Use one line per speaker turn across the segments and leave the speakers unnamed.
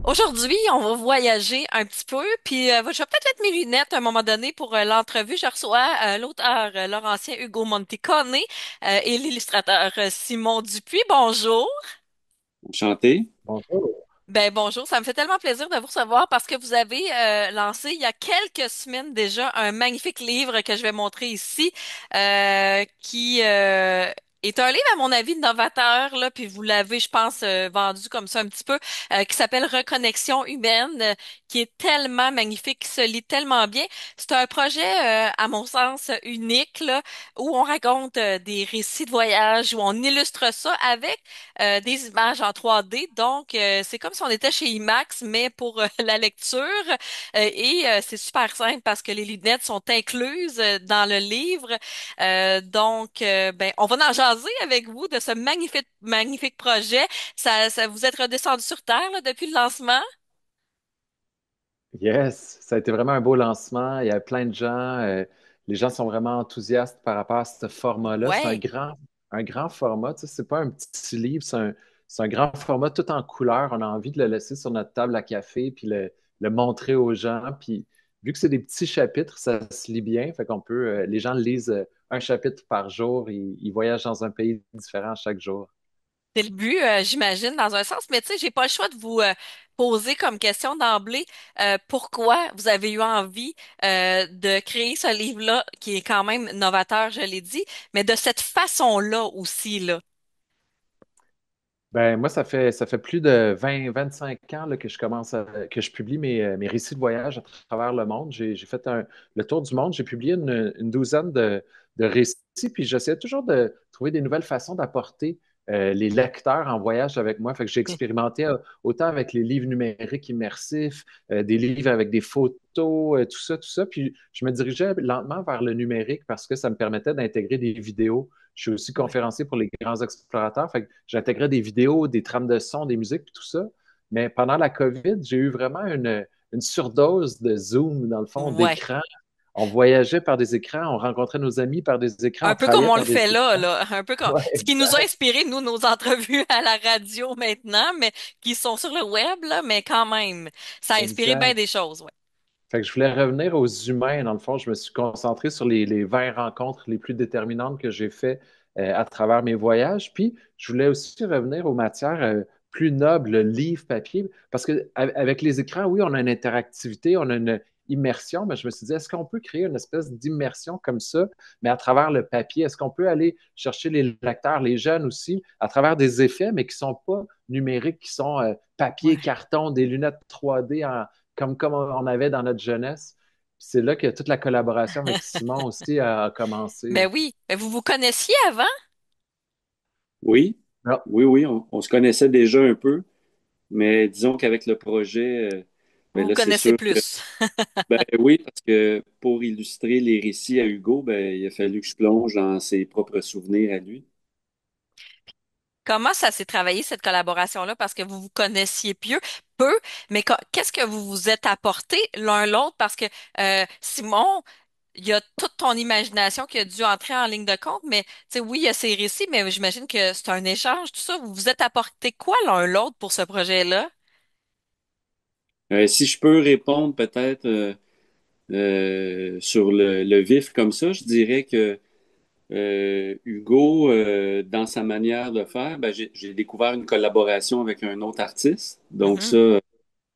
Aujourd'hui, on va voyager un petit peu, puis je vais peut-être mettre mes lunettes à un moment donné pour l'entrevue. Je reçois l'auteur Laurentien Hugo Monticone et l'illustrateur Simon Dupuis. Bonjour.
Enchanté.
Bonjour.
Ben bonjour, ça me fait tellement plaisir de vous recevoir parce que vous avez lancé il y a quelques semaines déjà un magnifique livre que je vais montrer ici, qui est un livre à mon avis novateur là, puis vous l'avez, je pense, vendu comme ça un petit peu, qui s'appelle Reconnexion humaine, qui est tellement magnifique, qui se lit tellement bien. C'est un projet, à mon sens, unique là, où on raconte des récits de voyage, où on illustre ça avec des images en 3D. Donc, c'est comme si on était chez IMAX, mais pour la lecture. C'est super simple parce que les lunettes sont incluses dans le livre. Ben, on va en jaser avec vous de ce magnifique projet. Ça vous êtes redescendu sur Terre là, depuis le lancement?
Yes, ça a été vraiment un beau lancement. Il y a plein de gens. Les gens sont vraiment enthousiastes par rapport à ce format-là. C'est
Ouais.
un grand format. Tu sais, c'est pas un petit livre, c'est un grand format tout en couleur. On a envie de le laisser sur notre table à café puis le montrer aux gens. Puis vu que c'est des petits chapitres, ça se lit bien. Fait qu'on peut, les gens lisent un chapitre par jour. Ils voyagent dans un pays différent chaque jour.
C'est le but, j'imagine, dans un sens. Mais tu sais, j'ai pas le choix de vous poser comme question d'emblée pourquoi vous avez eu envie de créer ce livre-là, qui est quand même novateur, je l'ai dit, mais de cette façon-là aussi, là.
Ben, moi, ça fait plus de 25 ans là, que que je publie mes récits de voyage à travers le monde. J'ai fait le tour du monde. J'ai publié une douzaine de récits, puis j'essayais toujours de trouver des nouvelles façons d'apporter les lecteurs en voyage avec moi. Fait que j'ai expérimenté autant avec les livres numériques immersifs, des livres avec des photos, tout ça. Puis je me dirigeais lentement vers le numérique parce que ça me permettait d'intégrer des vidéos. Je suis aussi
Ouais.
conférencier pour les grands explorateurs. Fait que j'intégrais des vidéos, des trames de son, des musiques, puis tout ça. Mais pendant la COVID, j'ai eu vraiment une surdose de Zoom, dans le fond,
Ouais.
d'écran. On voyageait par des écrans, on rencontrait nos amis par des écrans,
Un
on
peu comme
travaillait
on le
par des
fait là,
écrans.
là. Un peu comme
Ouais,
ce qui nous a
exact,
inspiré, nous, nos entrevues à la radio maintenant, mais qui sont sur le web, là, mais quand même, ça a inspiré bien
exact.
des choses, ouais.
Fait que je voulais revenir aux humains. Dans le fond, je me suis concentré sur les 20 rencontres les plus déterminantes que j'ai faites à travers mes voyages. Puis, je voulais aussi revenir aux matières plus nobles, le livre, papier, parce que avec les écrans, oui, on a une interactivité, on a une immersion, mais je me suis dit, est-ce qu'on peut créer une espèce d'immersion comme ça, mais à travers le papier? Est-ce qu'on peut aller chercher les lecteurs, les jeunes aussi, à travers des effets, mais qui sont pas numériques, qui sont papier,
Ouais.
carton, des lunettes 3D comme on avait dans notre jeunesse. C'est là que toute la collaboration avec Simon aussi a
Ben
commencé.
oui. Ben, vous vous connaissiez avant?
Oui,
Ah,
oui, on se connaissait déjà un peu, mais disons qu'avec le projet,
Vous
ben
vous
là, c'est
connaissez
sûr que,
plus.
ben oui, parce que pour illustrer les récits à Hugo, ben, il a fallu que je plonge dans ses propres souvenirs à lui.
Comment ça s'est travaillé, cette collaboration-là? Parce que vous vous connaissiez peu, mais qu'est-ce que vous vous êtes apporté l'un l'autre? Parce que Simon, il y a toute ton imagination qui a dû entrer en ligne de compte, mais tu sais, oui, il y a ces récits, mais j'imagine que c'est un échange, tout ça. Vous vous êtes apporté quoi l'un l'autre pour ce projet-là?
Si je peux répondre peut-être sur le vif comme ça, je dirais que Hugo, dans sa manière de faire, ben, j'ai découvert une collaboration avec un autre artiste. Donc
Mhm.
ça,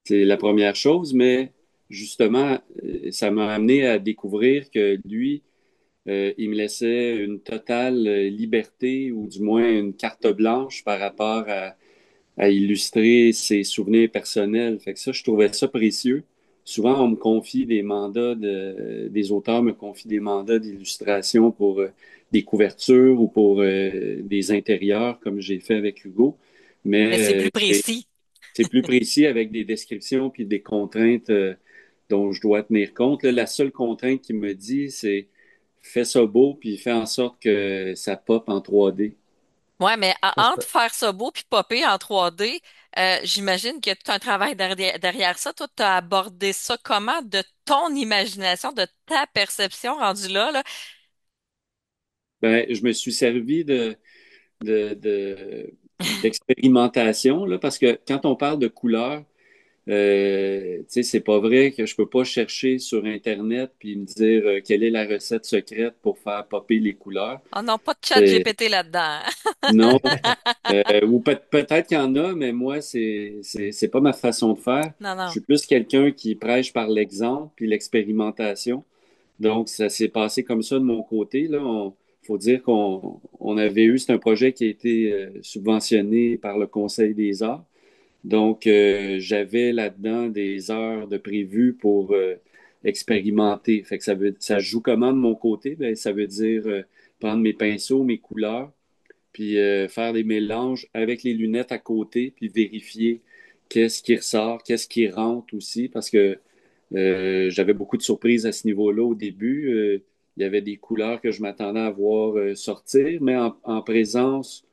c'est la première chose, mais justement, ça m'a amené à découvrir que lui, il me laissait une totale liberté, ou du moins une carte blanche par rapport à illustrer ses souvenirs personnels. Fait que ça, je trouvais ça précieux. Souvent, on me confie des mandats des auteurs me confient des mandats d'illustration pour des couvertures ou pour des intérieurs, comme j'ai fait avec Hugo.
Mais c'est
Mais
plus précis.
c'est plus précis avec des descriptions puis des contraintes dont je dois tenir compte. Là, la seule contrainte qu'il me dit, c'est fais ça beau puis fais en sorte que ça pop en 3D.
Ouais, mais entre faire ça beau puis popper en 3D, j'imagine qu'il y a tout un travail derrière ça. Toi, tu as abordé ça comment? De ton imagination, de ta perception rendue là, là.
Ben, je me suis servi d'expérimentation, là, parce que quand on parle de couleurs, Tu sais, c'est pas vrai que je peux pas chercher sur Internet puis me dire quelle est la recette secrète pour faire popper les couleurs.
Oh non, pas de chat
C'est
GPT là-dedans.
non. Ou peut-être qu'il y en a, mais moi, c'est pas ma façon de faire.
Non,
Je
non.
suis plus quelqu'un qui prêche par l'exemple puis l'expérimentation. Donc, ça s'est passé comme ça de mon côté. Là, faut dire qu'on avait eu, c'est un projet qui a été subventionné par le Conseil des arts. Donc, j'avais là-dedans des heures de prévues pour expérimenter. Fait que ça joue comment de mon côté? Ben, ça veut dire prendre mes pinceaux, mes couleurs, puis faire des mélanges avec les lunettes à côté, puis vérifier qu'est-ce qui ressort, qu'est-ce qui rentre aussi, parce que j'avais beaucoup de surprises à ce niveau-là au début. Il y avait des couleurs que je m'attendais à voir sortir, mais en présence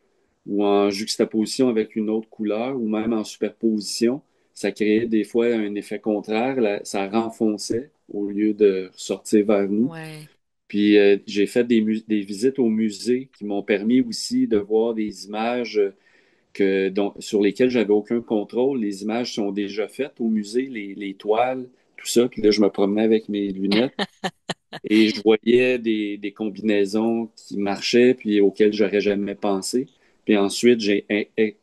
ou en juxtaposition avec une autre couleur ou même en superposition, ça créait des fois un effet contraire. Ça renfonçait au lieu de sortir vers nous.
Ouais.
Puis j'ai fait des visites au musée qui m'ont permis aussi de voir des images sur lesquelles j'avais aucun contrôle. Les images sont déjà faites au musée, les toiles, tout ça. Puis là, je me promenais avec mes lunettes et je voyais des combinaisons qui marchaient puis auxquelles j'aurais jamais pensé. Puis ensuite, j'ai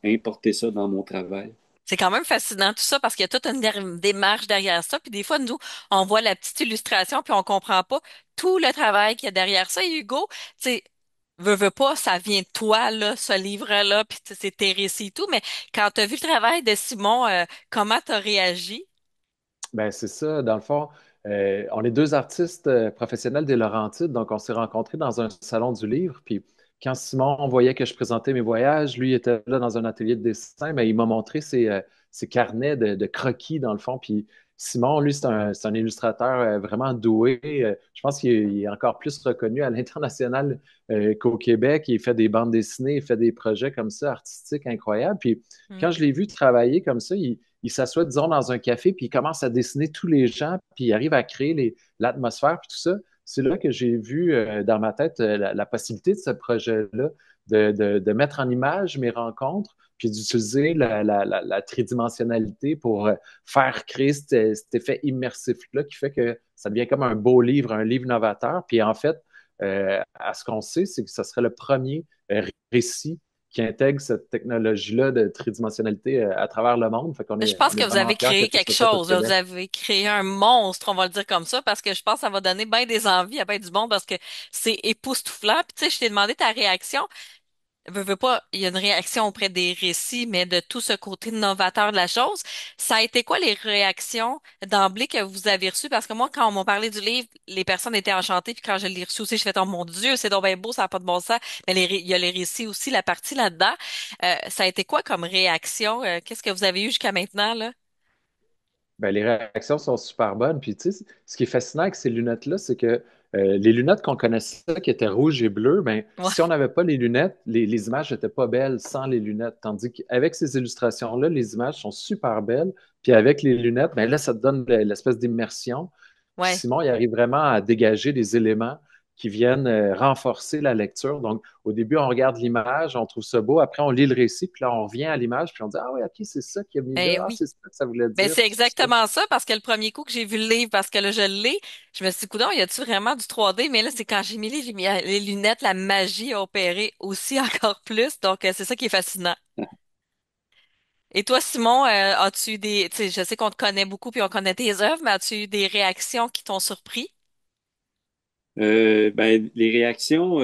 importé ça dans mon travail.
C'est quand même fascinant tout ça parce qu'il y a toute une démarche derrière ça. Puis des fois, nous, on voit la petite illustration puis on comprend pas tout le travail qu'il y a derrière ça. Et Hugo, tu sais, veux pas, ça vient de toi, là, ce livre-là, puis tu sais, c'est tes récits et tout. Mais quand tu as vu le travail de Simon, comment tu as réagi?
Ben, c'est ça, dans le fond, on est deux artistes professionnels des Laurentides, donc on s'est rencontrés dans un salon du livre, puis quand Simon voyait que je présentais mes voyages, lui était là dans un atelier de dessin, mais il m'a montré ses carnets de croquis, dans le fond, puis Simon, lui, c'est un illustrateur vraiment doué. Je pense qu'il est encore plus reconnu à l'international qu'au Québec. Il fait des bandes dessinées, il fait des projets comme ça, artistiques incroyables. Puis
Hmm.
quand je l'ai vu travailler comme ça, il s'assoit, disons, dans un café, puis il commence à dessiner tous les gens, puis il arrive à créer l'atmosphère, puis tout ça. C'est là que j'ai vu dans ma tête la possibilité de ce projet-là, de mettre en image mes rencontres, puis d'utiliser la tridimensionnalité pour faire créer cet effet immersif-là qui fait que ça devient comme un beau livre, un livre novateur. Puis en fait, à ce qu'on sait, c'est que ce serait le premier récit qui intègre cette technologie-là de tridimensionnalité à travers le monde. Fait qu'on
Je
est,
pense
on est
que vous
vraiment
avez
fiers que
créé
ça
quelque
soit fait au
chose, là. Vous
Québec.
avez créé un monstre, on va le dire comme ça, parce que je pense que ça va donner bien des envies à bien du monde parce que c'est époustouflant. Puis tu sais, je t'ai demandé ta réaction. Veux pas, il y a une réaction auprès des récits, mais de tout ce côté novateur de la chose. Ça a été quoi les réactions d'emblée que vous avez reçues? Parce que moi, quand on m'a parlé du livre, les personnes étaient enchantées, puis quand je l'ai reçu aussi, je fais, oh mon Dieu, c'est donc bien beau, ça n'a pas de bon sens. Mais il y a les récits aussi, la partie là-dedans. Ça a été quoi comme réaction? Qu'est-ce que vous avez eu jusqu'à maintenant, là?
Ben, les réactions sont super bonnes. Puis, tu sais, ce qui est fascinant avec ces lunettes-là, c'est que les lunettes qu'on connaissait, qui étaient rouges et bleues, ben, si on
Ouais.
n'avait pas les lunettes, les images n'étaient pas belles sans les lunettes. Tandis qu'avec ces illustrations-là, les images sont super belles. Puis avec les lunettes, ben là, ça te donne l'espèce d'immersion. Puis
Ouais.
Simon, il arrive vraiment à dégager des éléments qui viennent renforcer la lecture. Donc, au début, on regarde l'image, on trouve ça beau. Après, on lit le récit, puis là, on revient à l'image, puis on dit, ah oui, OK, c'est ça qu'il a mis
Eh
là. Ah,
oui.
c'est ça que ça voulait
Ben,
dire,
c'est
puis tout ça.
exactement ça, parce que le premier coup que j'ai vu le livre, parce que là, je l'ai, je me suis dit, coudonc, y a-tu vraiment du 3D? Mais là, c'est quand j'ai mis les lunettes, la magie a opéré aussi encore plus. Donc, c'est ça qui est fascinant. Et toi, Simon, as-tu eu tu sais, je sais qu'on te connaît beaucoup puis on connaît tes œuvres, mais as-tu eu des réactions qui t'ont surpris?
Ben, les réactions,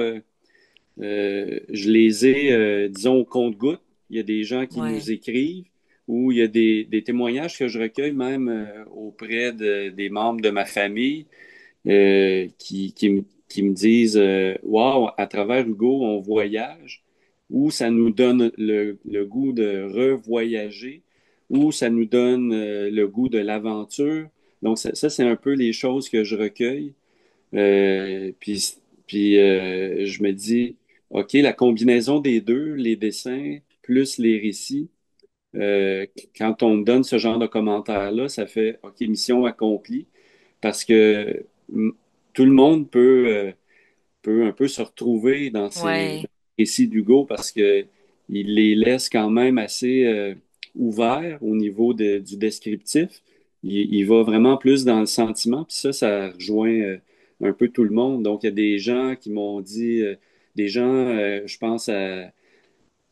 je les ai, disons, au compte-gouttes. Il y a des gens qui
Ouais.
nous écrivent ou il y a des témoignages que je recueille même auprès des membres de ma famille qui me disent Wow, à travers Hugo, on voyage, ou ça nous donne le goût de revoyager, ou ça nous donne le goût de l'aventure. Donc, ça c'est un peu les choses que je recueille. Puis, je me dis, OK, la combinaison des deux, les dessins plus les récits, euh, quand on me donne ce genre de commentaires-là, ça fait, OK, mission accomplie, parce que tout le monde peut un peu se retrouver dans
Ouais.
ces récits d'Hugo, parce que il les laisse quand même assez ouvert au niveau du descriptif. Il va vraiment plus dans le sentiment, puis ça rejoint un peu tout le monde. Donc, il y a des gens qui m'ont dit, des gens, je pense à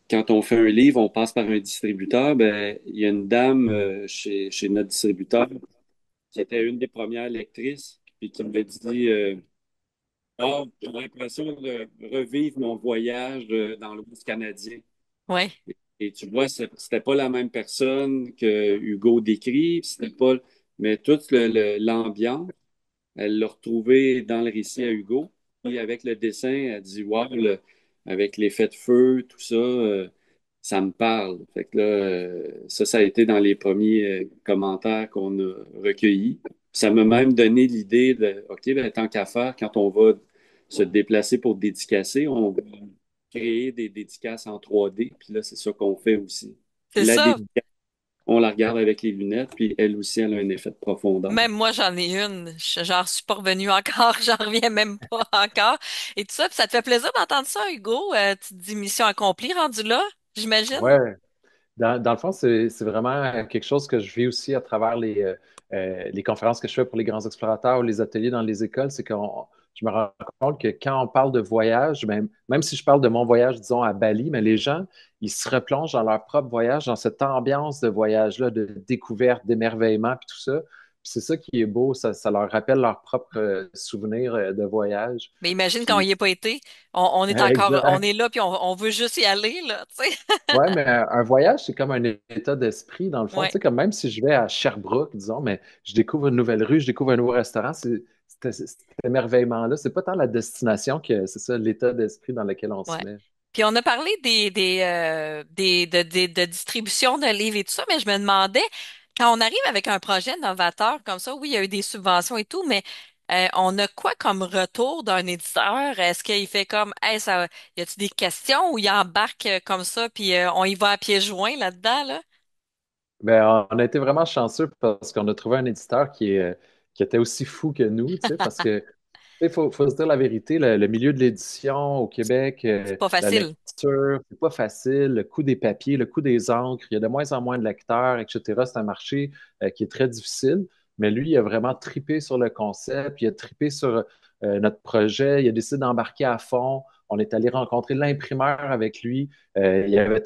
quand on fait un livre, on passe par un distributeur. Ben, il y a une dame chez notre distributeur qui était une des premières lectrices, puis qui m'avait dit ah, j'ai l'impression de revivre mon voyage dans l'Ouest canadien.
Ouais.
Et tu vois, c'était pas la même personne que Hugo décrit, c'était pas, mais toute l'ambiance, elle l'a retrouvé dans le récit à Hugo. Puis avec le dessin, elle dit wow, avec l'effet de feu, tout ça, ça me parle. Fait que là, ça a été dans les premiers commentaires qu'on a recueillis. Ça m'a même donné l'idée de OK, ben, tant qu'à faire, quand on va se déplacer pour dédicacer, on va créer des dédicaces en 3D. Puis là, c'est ça qu'on fait aussi.
C'est
La
ça.
dédicace, on la regarde avec les lunettes, puis elle aussi, elle a un effet de profondeur.
Même moi, j'en ai une. J'en suis pas revenue encore. J'en reviens même pas encore. Et tout ça, puis ça te fait plaisir d'entendre ça, Hugo? Tu te dis mission accomplie rendu là, j'imagine?
Ouais, dans le fond, c'est vraiment quelque chose que je vis aussi à travers les conférences que je fais pour les grands explorateurs ou les ateliers dans les écoles. Je me rends compte que quand on parle de voyage, même si je parle de mon voyage, disons, à Bali, mais les gens, ils se replongent dans leur propre voyage, dans cette ambiance de voyage-là, de découverte, d'émerveillement, puis tout ça. Puis c'est ça qui est beau, ça leur rappelle leurs propres souvenirs de voyage.
Mais imagine quand on
Puis,
y est pas été. On est encore, on
exact.
est là, puis on veut juste y aller, là, tu sais.
Ouais, mais un voyage, c'est comme un état d'esprit, dans le fond. Tu
Ouais.
sais, comme même si je vais à Sherbrooke, disons, mais je découvre une nouvelle rue, je découvre un nouveau restaurant, cet émerveillement-là. C'est pas tant la destination que c'est ça, l'état d'esprit dans lequel on se
Ouais.
met.
Puis on a parlé de distribution de livres et tout ça, mais je me demandais, quand on arrive avec un projet novateur comme ça, oui, il y a eu des subventions et tout, mais on a quoi comme retour d'un éditeur? Est-ce qu'il fait comme, hey, ça, y a-t-il des questions ou il embarque comme ça, puis on y va à pieds joints là-dedans, là?
Ben, on a été vraiment chanceux parce qu'on a trouvé un éditeur qui était aussi fou que nous, tu sais, parce que faut se dire la vérité, le milieu de l'édition au Québec,
C'est pas
la
facile.
lecture, c'est pas facile. Le coût des papiers, le coût des encres, il y a de moins en moins de lecteurs, etc. C'est un marché qui est très difficile. Mais lui, il a vraiment tripé sur le concept, il a tripé sur notre projet, il a décidé d'embarquer à fond. On est allé rencontrer l'imprimeur avec lui. Il y avait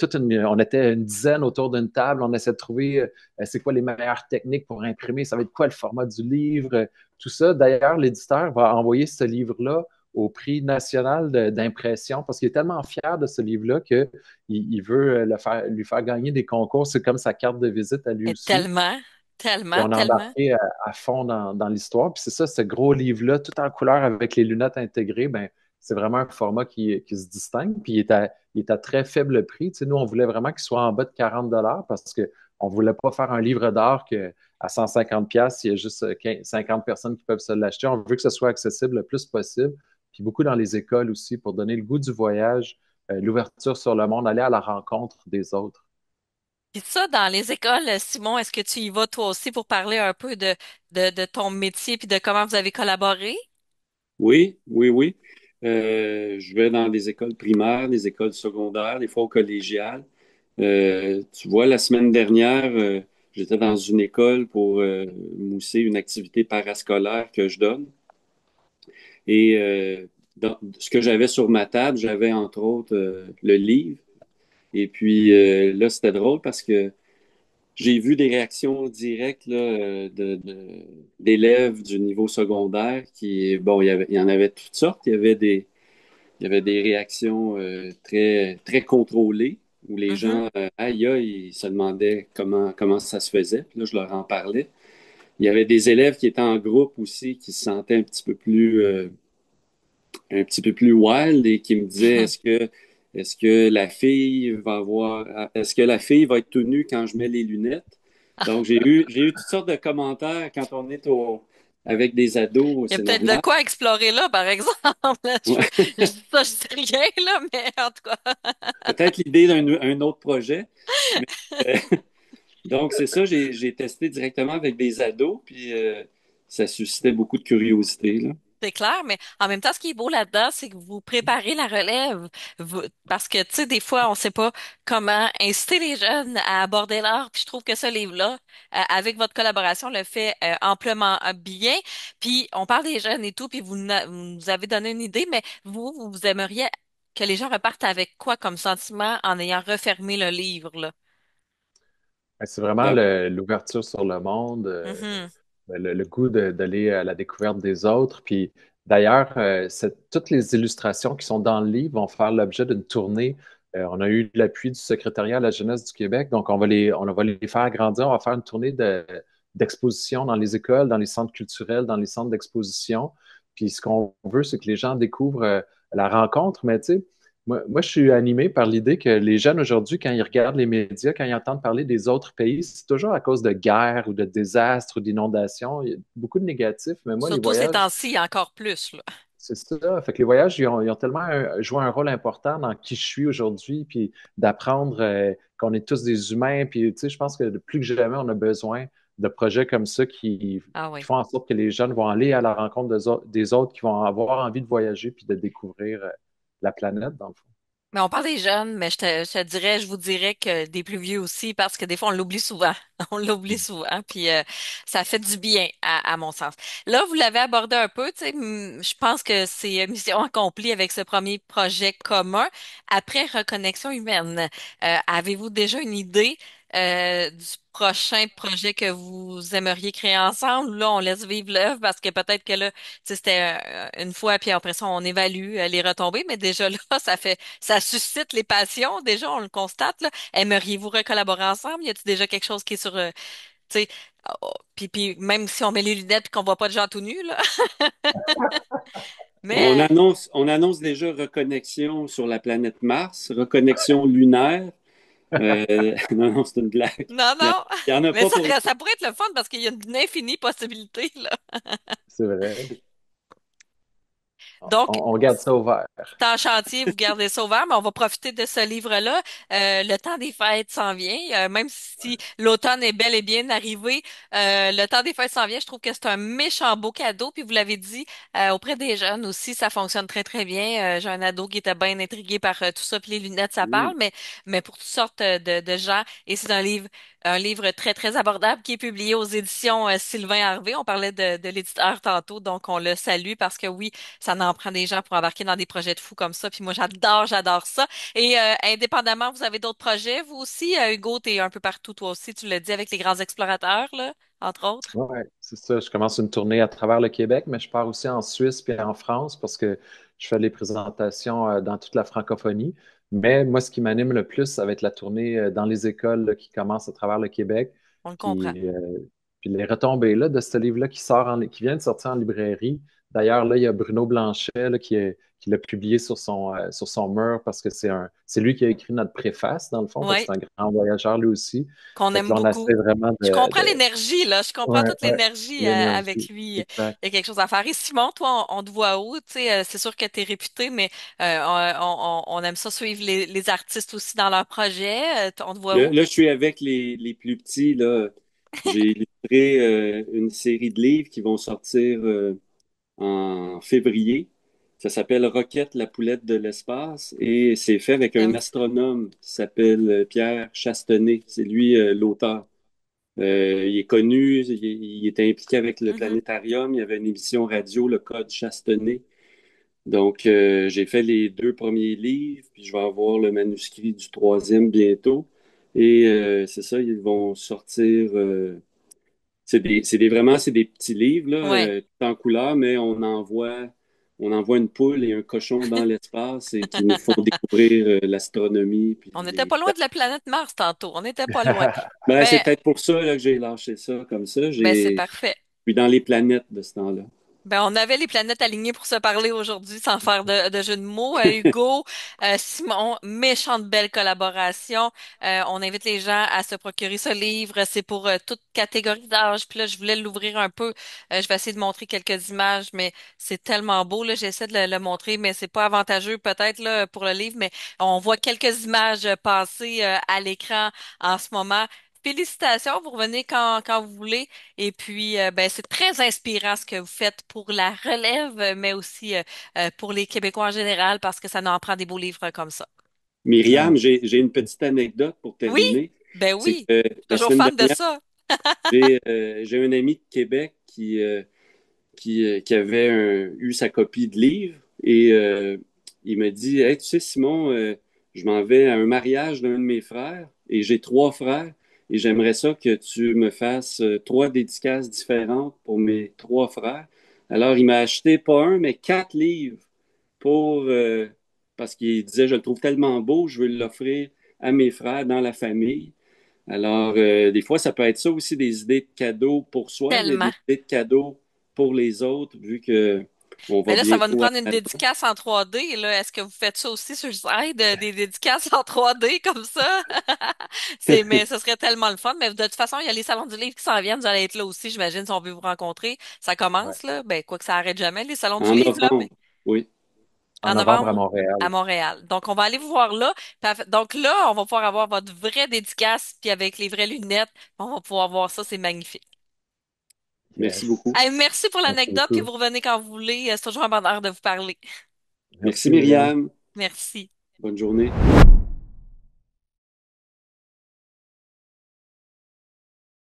on était une dizaine autour d'une table. On essaie de trouver c'est quoi les meilleures techniques pour imprimer, ça va être quoi le format du livre, tout ça. D'ailleurs, l'éditeur va envoyer ce livre-là au prix national d'impression parce qu'il est tellement fier de ce livre-là qu'il veut lui faire gagner des concours. C'est comme sa carte de visite à lui
Et
aussi.
tellement,
Puis
tellement,
on a
tellement.
embarqué à fond dans l'histoire. Puis c'est ça, ce gros livre-là, tout en couleur avec les lunettes intégrées, ben, c'est vraiment un format qui se distingue. Puis il est à très faible prix. Tu sais, nous, on voulait vraiment qu'il soit en bas de 40 parce qu'on ne voulait pas faire un livre d'art que à 150 il y a juste 50 personnes qui peuvent se l'acheter. On veut que ce soit accessible le plus possible. Puis beaucoup dans les écoles aussi pour donner le goût du voyage, l'ouverture sur le monde, aller à la rencontre des autres.
Puis ça, dans les écoles, Simon, est-ce que tu y vas toi aussi pour parler un peu de ton métier puis de comment vous avez collaboré?
Oui, oui, oui. Je vais dans des écoles primaires, des écoles secondaires, des fois au collégial. Tu vois, la semaine dernière, j'étais dans une école pour mousser une activité parascolaire que je donne. Et dans ce que j'avais sur ma table, j'avais entre autres le livre. Et puis là, c'était drôle parce que j'ai vu des réactions directes là, d'élèves du niveau secondaire qui, bon, il y en avait toutes sortes. Il y avait des réactions très, très contrôlées où les
Mhm.
gens, aïe, aïe, ils se demandaient comment ça se faisait. Puis là, je leur en parlais. Il y avait des élèves qui étaient en groupe aussi, qui se sentaient un petit peu plus wild et qui me disaient, est-ce que la fille va avoir, est-ce que la fille va être tenue quand je mets les lunettes? Donc, j'ai eu toutes sortes de commentaires quand on est avec des ados,
Il y a
c'est
peut-être de
normal.
quoi explorer là, par exemple. Je dis ça, je dis rien, là, mais en tout cas.
Peut-être l'idée un autre projet. Mais, euh, donc, c'est ça, j'ai testé directement avec des ados, puis ça suscitait beaucoup de curiosité, là.
C'est clair, mais en même temps, ce qui est beau là-dedans, c'est que vous préparez la relève. Parce que, tu sais, des fois, on sait pas comment inciter les jeunes à aborder l'art. Puis je trouve que ce livre-là, avec votre collaboration, le fait amplement bien. Puis on parle des jeunes et tout, puis vous nous avez donné une idée, mais vous aimeriez que les gens repartent avec quoi comme sentiment en ayant refermé le livre, là?
C'est vraiment
Ah,
l'ouverture sur le monde,
Mhm.
le goût d'aller à la découverte des autres. Puis d'ailleurs, toutes les illustrations qui sont dans le livre vont faire l'objet d'une tournée. On a eu l'appui du secrétariat à la jeunesse du Québec, donc on va les faire grandir. On va faire une tournée d'exposition dans les écoles, dans les centres culturels, dans les centres d'exposition. Puis ce qu'on veut, c'est que les gens découvrent la rencontre. Mais tu sais, moi, je suis animé par l'idée que les jeunes aujourd'hui, quand ils regardent les médias, quand ils entendent parler des autres pays, c'est toujours à cause de guerres ou de désastres ou d'inondations. Il y a beaucoup de négatifs, mais moi, les
Surtout ces
voyages,
temps-ci, encore plus, là.
c'est ça. Fait que les voyages, ils ont tellement joué un rôle important dans qui je suis aujourd'hui, puis d'apprendre qu'on est tous des humains. Puis, tu sais, je pense que plus que jamais, on a besoin de projets comme ça
Ah
qui
oui.
font en sorte que les jeunes vont aller à la rencontre des autres, qui vont avoir envie de voyager puis de découvrir la planète, dans le fond.
Mais on parle des jeunes, mais je vous dirais que des plus vieux aussi, parce que des fois, on l'oublie souvent. On l'oublie souvent, puis ça fait du bien, à mon sens. Là, vous l'avez abordé un peu, tu sais, je pense que c'est mission accomplie avec ce premier projet commun. Après Reconnexion humaine, avez-vous déjà une idée du prochain projet que vous aimeriez créer ensemble? Là, on laisse vivre l'œuvre, parce que peut-être que là, tu sais, c'était une fois, puis après ça, on évalue les retombées, mais déjà là, ça suscite les passions. Déjà, on le constate, là. Aimeriez-vous recollaborer ensemble? Y a-t-il déjà quelque chose qui est sur, tu sais, puis même si on met les lunettes et qu'on voit pas de gens tout nus, là. Mais,
on annonce déjà reconnexion sur la planète Mars, reconnexion lunaire. Non, non, c'est une blague.
non,
Mais
non.
il n'y en a
Mais
pas pour.
ça pourrait être le fun parce qu'il y a une infinie possibilité, là.
C'est vrai.
Donc,
On garde ça ouvert.
c'est en chantier, vous gardez ça ouvert, mais on va profiter de ce livre-là. Le temps des fêtes s'en vient. Même si l'automne est bel et bien arrivé, le temps des fêtes s'en vient. Je trouve que c'est un méchant beau cadeau. Puis vous l'avez dit, auprès des jeunes aussi, ça fonctionne très, très bien. J'ai un ado qui était bien intrigué par tout ça, puis les lunettes, ça parle,
Mm.
mais pour toutes sortes de gens. Et c'est un livre très, très abordable qui est publié aux éditions Sylvain Harvey. On parlait de l'éditeur tantôt, donc on le salue parce que oui, ça en prend des gens pour embarquer dans des projets de fous comme ça. Puis moi, j'adore ça. Et indépendamment, vous avez d'autres projets, vous aussi? Hugo, t'es un peu partout, toi aussi, tu l'as dit, avec les grands explorateurs, là, entre autres.
Ouais, c'est ça. Je commence une tournée à travers le Québec, mais je pars aussi en Suisse puis en France parce que je fais des présentations dans toute la francophonie. Mais moi, ce qui m'anime le plus, ça va être la tournée dans les écoles là, qui commence à travers le Québec.
On le comprend.
Puis, puis les retombées là, de ce livre-là qui vient de sortir en librairie. D'ailleurs, là, il y a Bruno Blanchet là, qui l'a publié sur son mur parce que c'est lui qui a écrit notre préface, dans le fond, parce
Oui,
que c'est un grand voyageur lui aussi.
qu'on
Fait que
aime
là, on
beaucoup.
essaie vraiment
Je comprends l'énergie, là. Je comprends
ouais,
toute
ouais,
l'énergie avec
l'énergie.
lui. Il
Exact.
y a quelque chose à faire. Et Simon, toi, on te voit où? Tu sais, c'est sûr que tu es réputé, mais on aime ça suivre les artistes aussi dans leurs projets. On te voit où?
Là, je suis avec les plus petits. Là. J'ai illustré une série de livres qui vont sortir en février. Ça s'appelle Roquette, la poulette de l'espace et c'est fait avec un
J'aime.
astronome qui s'appelle Pierre Chastenay. C'est lui l'auteur. Il est connu, il était impliqué avec le
Mhm.
planétarium. Il y avait une émission radio, le Code Chastenay. Donc, j'ai fait les deux premiers livres, puis je vais avoir le manuscrit du troisième bientôt. Et c'est ça, ils vont sortir. C'est des petits livres là,
Ouais.
tout en couleur, mais on envoie une poule et un cochon dans l'espace et qui nous font découvrir l'astronomie puis
On n'était
les.
pas loin de la planète Mars tantôt. On n'était pas loin.
Ben, c'est
Ben,
peut-être pour ça là, que j'ai lâché ça comme ça.
ben c'est
Je
parfait.
suis dans les planètes de ce temps-là.
Ben, on avait les planètes alignées pour se parler aujourd'hui sans faire de jeu de mots. Hugo, Simon, méchante belle collaboration. On invite les gens à se procurer ce livre. C'est pour toute catégorie d'âge. Puis là, je voulais l'ouvrir un peu. Je vais essayer de montrer quelques images, mais c'est tellement beau. Là, j'essaie de le montrer, mais c'est pas avantageux peut-être là pour le livre. Mais on voit quelques images passer à l'écran en ce moment. félicitations, vous revenez quand vous voulez. Et puis, ben, c'est très inspirant ce que vous faites pour la relève, mais aussi pour les Québécois en général, parce que ça en prend des beaux livres comme ça.
Myriam,
Ah,
j'ai une petite anecdote pour
Oui,
terminer.
ben
C'est
oui,
que
je suis
la
toujours
semaine
fan de
dernière,
ça.
j'ai un ami de Québec qui avait eu sa copie de livre et il me dit, Hey, tu sais, Simon, je m'en vais à un mariage d'un de mes frères et j'ai trois frères et j'aimerais ça que tu me fasses trois dédicaces différentes pour mes trois frères. Alors, il m'a acheté pas un, mais quatre livres pour, parce qu'il disait, je le trouve tellement beau, je veux l'offrir à mes frères dans la famille. Alors, des fois, ça peut être ça aussi, des idées de cadeaux pour soi, mais des
Tellement.
idées de cadeaux pour les autres, vu que on
Mais
va
là, ça va nous
bientôt à
prendre une
Noël.
dédicace en 3D, là. Est-ce que vous faites ça aussi sur le site, des dédicaces en 3D comme ça? Mais ce serait tellement le fun. Mais de toute façon, il y a les salons du livre qui s'en viennent. Vous allez être là aussi, j'imagine, si on veut vous rencontrer. Ça
ouais.
commence, là. Ben, quoi que ça arrête jamais, les salons du
En
livre, là. Mais
novembre, oui.
En
en
novembre à
novembre, à
Montréal.
Montréal. Donc, on va aller vous voir là. Donc là, on va pouvoir avoir votre vraie dédicace, puis avec les vraies lunettes, on va pouvoir voir ça. C'est magnifique.
Merci
Yes.
beaucoup.
Hey, merci pour
Merci
l'anecdote, puis
beaucoup.
vous revenez quand vous voulez. C'est toujours un bonheur de vous parler.
Merci,
Merci, Myriam.
Myriam.
Merci.
Bonne journée.